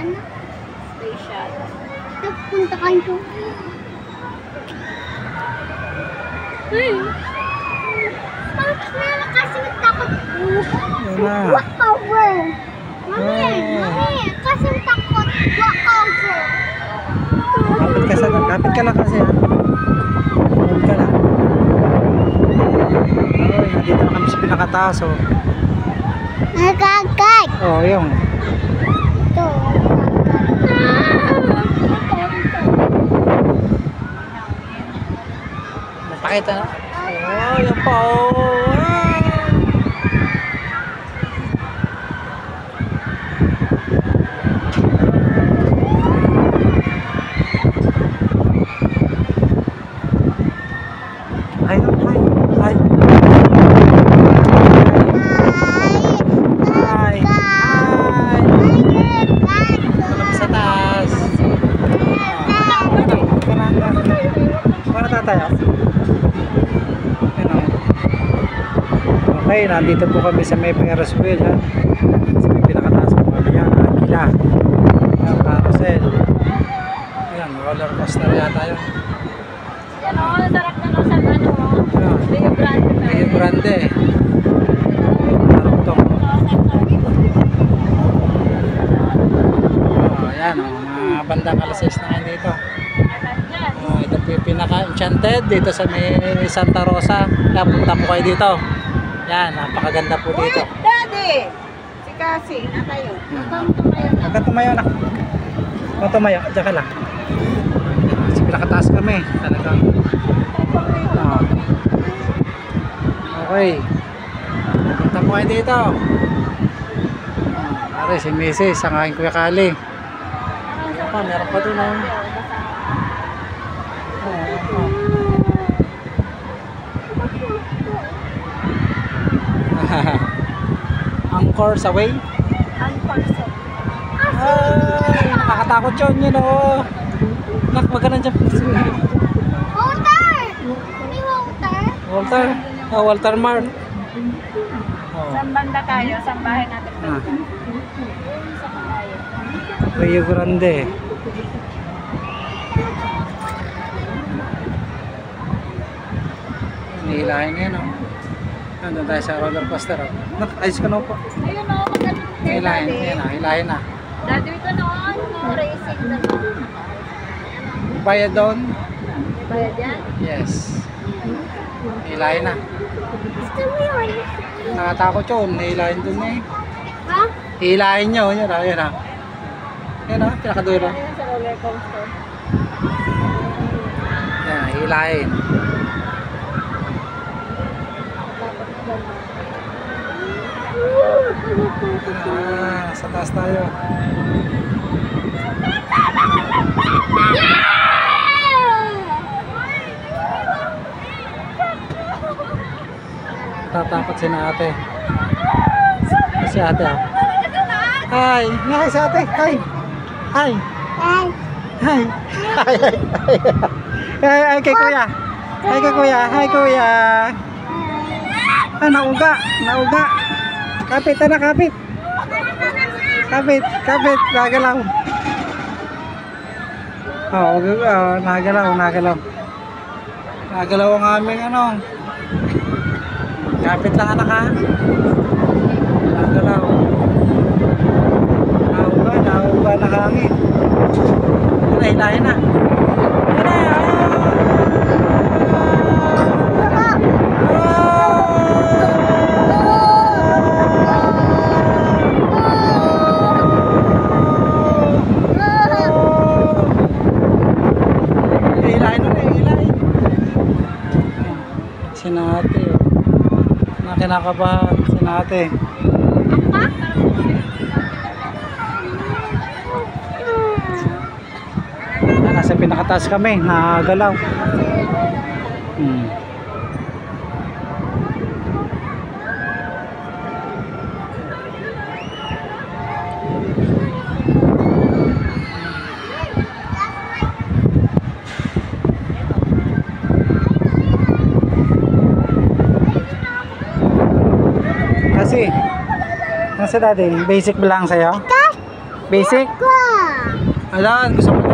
ano? Station. Punta kayo to. Ay! Meron kasi takot. Walk over. Mami, kasi takot. Walk over. Kapit ka lang kasi ha. Kapit ka lang. Ay, nandito na kami sa pinakataas oh. Nagagay. Oh, yung. Ito. Napakita na. Oh, yan pa oh. Ay, ay, ay. Ay, ay. Sa taas. Para tatayo. Okay, nandito po kami sa may Ferris wheel ha. Sa may pinakataas po kami yan, Agila. Ang carousel. Ayan, roller coaster yata yun. Yan o, sarap na sa ano o. Rio Grande. Rio Grande. Tarong-tong. Ayan o, mga bandang alas 6 na ngayon dito. Ito po yung pinaka-enchanted dito sa may Santa Rosa. Kaya punta po kayo dito. Yan, napakaganda po dito. Daddy! Si Cassie, natayo. Huwag kang tumayo na. Huwag tumayo, dyan ka lang. Kasi pinakataas kami. Talagang. Okay. Punta po kayo dito. Pare, si Mrs. Ang aking Kuya Kali. Meron pa doon oh. Angkor sa way. Angkor sa Ay, nakakatakot yun oh. Nak, wag ka na dyan. Walter! May Walter? Walter? Oh, Walter Mart. Oh. Saan banda tayo? Saan bahay natin tayo? Sa Malayo. Rio Grande. Nihilahin na yun oh. Nandun tayo sa roller coaster oh. Nak, ayos ka na po. Ayun o, maganda. Hilahin, yan oh, hilahin na. Daddy, ito noon. Racing na to. Bayad doon? May bayad yan? Yes. Hilahin na. Gusto mo yun? Nakatakot yun, hilahin doon eh. Ha? Hilahin nyo, yun ah, yun ah. Yan ah, pinakadulo. Ano yun sa roller coaster? Yan, hilahin. Sa taas tayo. Tatakot si na ate. Si ate ah. Hi! Hi si ate! Hi! Hi! Ay. Hi! Hi! Hi! Hi kay kuya! Hi kay kuya! Hi kuya! Ah, nauga! Nauga! Kapit! Ano kapit? Kapit! Kapit! Nagalaw! Oh, nagalaw! Nagalaw! Nagalaw ang aming ano. Kapit lang anak ha. Nagalaw. Nauga na hangin. Hilahin na. Sinate oh. Kinakabahan sinate. Nasa pinakataas kami, nagalaw. Kasi, nasa dati, basic ba lang sa'yo? Basic? Ayan, gusto mo